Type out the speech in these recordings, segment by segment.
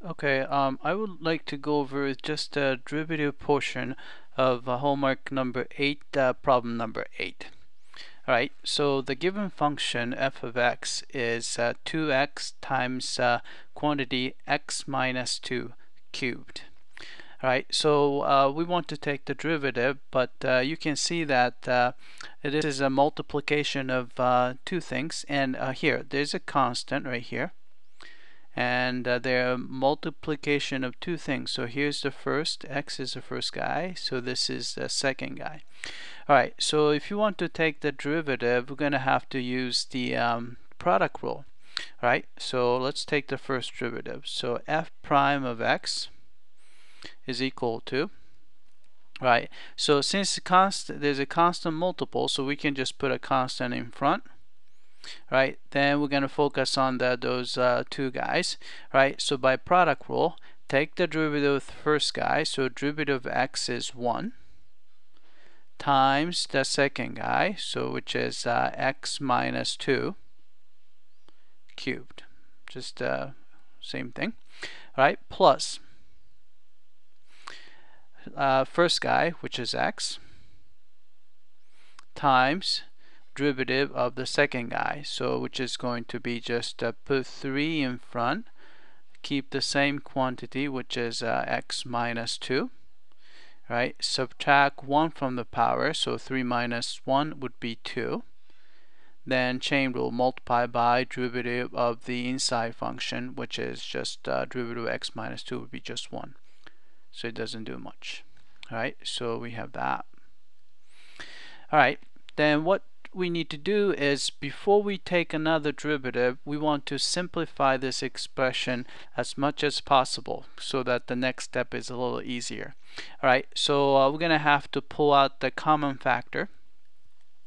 Okay, I would like to go over just the derivative portion of homework number 8, problem number 8. Alright, so the given function f of x is 2x times quantity x minus 2 cubed. Alright, so we want to take the derivative, but you can see that this is a multiplication of two things, and here, there's a constant right here. And they're multiplication of two things. So here's the first, x is the first guy, so this is the second guy. Alright, so if you want to take the derivative, we're going to have to use the product rule. Alright, so let's take the first derivative. So f prime of x is equal to, right, so since there's a constant multiple, so we can just put a constant in front. Right, then we're going to focus on those two guys. Right, so by product rule, take the derivative of the first guy, so derivative of x is 1 times the second guy, so which is x minus 2 cubed, just same thing. Right, plus first guy, which is x, times derivative of the second guy, so which is going to be just put 3 in front, keep the same quantity, which is x minus 2, right, subtract 1 from the power, so 3 minus 1 would be 2, then chain rule, multiply by derivative of the inside function, which is just derivative of x minus 2 would be just 1, so it doesn't do much. Alright, so we have that. Alright, then what we need to do is, before we take another derivative, we want to simplify this expression as much as possible so that the next step is a little easier. Alright, so we're going to have to pull out the common factor.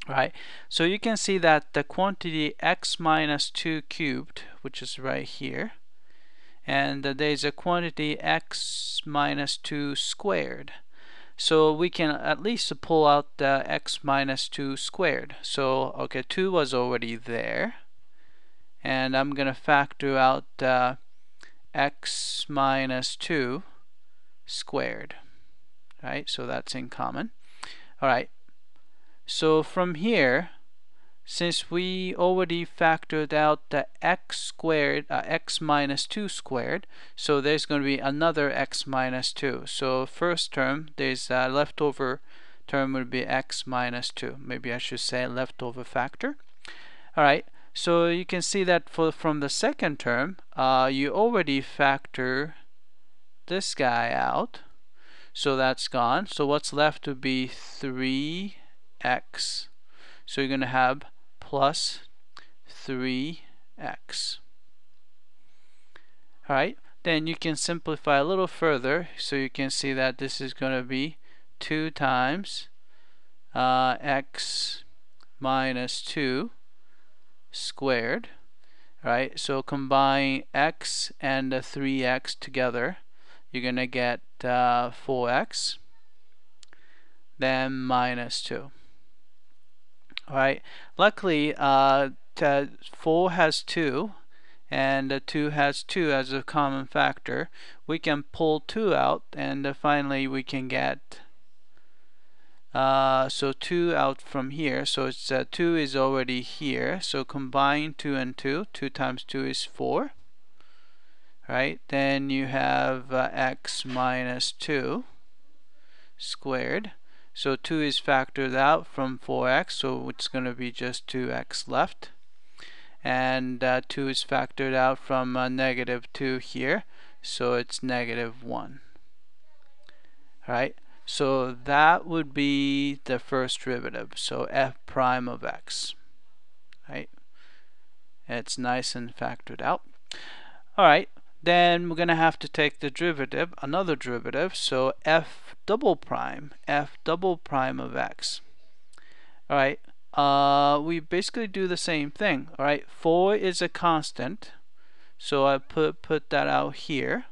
Right, so you can see that the quantity x minus 2 cubed, which is right here, and there's a quantity x minus 2 squared. So we can at least pull out the x minus 2 squared. So okay, 2 was already there, and I'm going to factor out x minus 2 squared. Right, so that's in common. Alright, so from here, since we already factored out the x squared, x minus 2 squared, so there's going to be another x minus 2. So first term, there's a leftover term would be x minus 2. Maybe I should say leftover factor. Alright, so you can see that from the second term, you already factor this guy out. So that's gone. So what's left to be 3x. So you're going to have plus 3x. Alright, then you can simplify a little further, so you can see that this is going to be 2 times x minus 2 squared. Right, so combine x and the 3x together, you're going to get 4x, then minus 2. Alright, luckily 4 has 2 and 2 has 2 as a common factor. We can pull 2 out, and finally we can get so 2 out from here. So it's 2 is already here, so combine 2 and 2. 2 times 2 is 4. Right, then you have x minus 2 squared. So 2 is factored out from 4x, so it's going to be just 2x left. And 2 is factored out from negative 2 here, so it's negative 1. Alright, so that would be the first derivative, so f prime of x. Right, it's nice and factored out. Alright, then we're going to have to take the derivative, another derivative, so f double prime of x. Alright, we basically do the same thing. Alright, 4 is a constant, so I put that out here,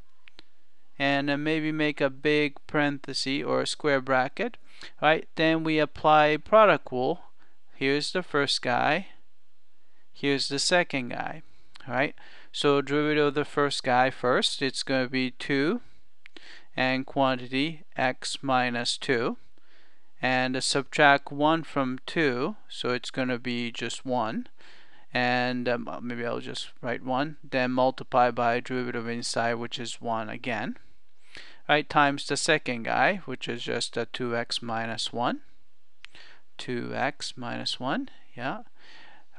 and then maybe make a big parenthesis or a square bracket. Alright, then we apply product rule. Here's the first guy, here's the second guy. Alright, So derivative of the first guy first, it's going to be 2 and quantity x minus 2. And subtract 1 from 2, so it's going to be just 1. And maybe I'll just write 1. Then multiply by derivative inside, which is 1 again. Right, times the second guy, which is just 2x minus 1. 2x minus 1, yeah.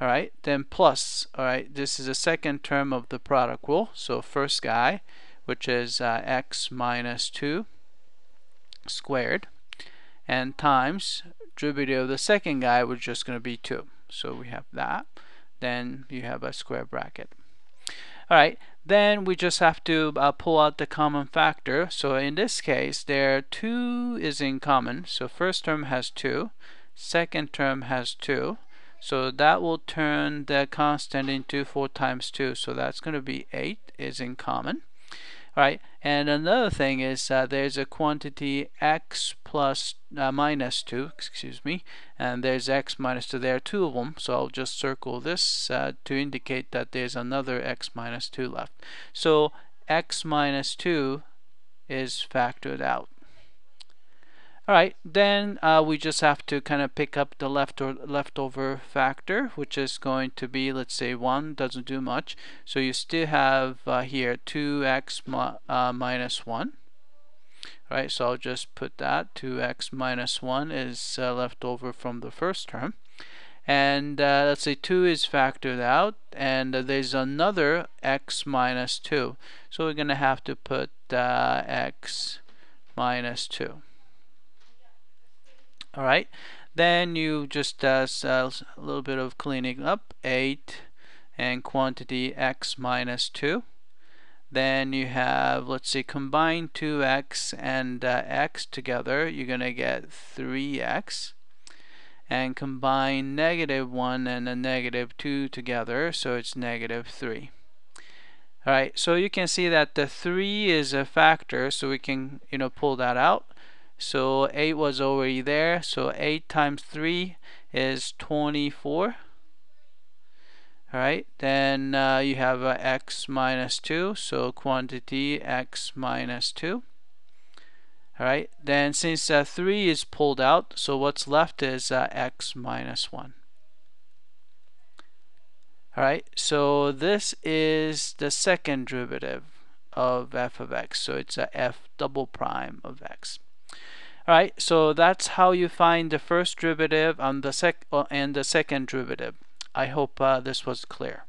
Alright, then plus, alright, this is the second term of the product rule. So first guy, which is x minus 2 squared, and times derivative of the second guy, which is just going to be 2. So we have that. Then you have a square bracket. Alright, then we just have to pull out the common factor. So in this case, there 2 is in common. So first term has 2, second term has 2. So that will turn the constant into 4 times 2. So that's going to be 8 is in common. Alright, and another thing is there's a quantity x plus minus 2, excuse me, and there's x minus 2. There are 2 of them, so I'll just circle this to indicate that there's another x minus 2 left. So x minus 2 is factored out. Alright, then we just have to kind of pick up the leftover factor, which is going to be, let's say 1 doesn't do much. So you still have here 2x minus 1. Alright, so I'll just put that. 2x minus 1 is left over from the first term. And let's say 2 is factored out, and there's another x minus 2. So we're going to have to put x minus 2. Alright, then you just a little bit of cleaning up. 8 and quantity x minus 2. Then you have, let's say, combine 2x and x together, you're going to get 3x. And combine negative 1 and a negative 2 together, so it's negative 3. Alright, so you can see that the 3 is a factor, so we can pull that out. So 8 was already there, so 8 times 3 is 24. Alright, then you have x minus 2, so quantity x minus 2. Alright, then since 3 is pulled out, so what's left is x minus 1. Alright, so this is the second derivative of f of x, so it's a f double prime of x. Alright, so that's how you find the first derivative and the second derivative. I hope this was clear.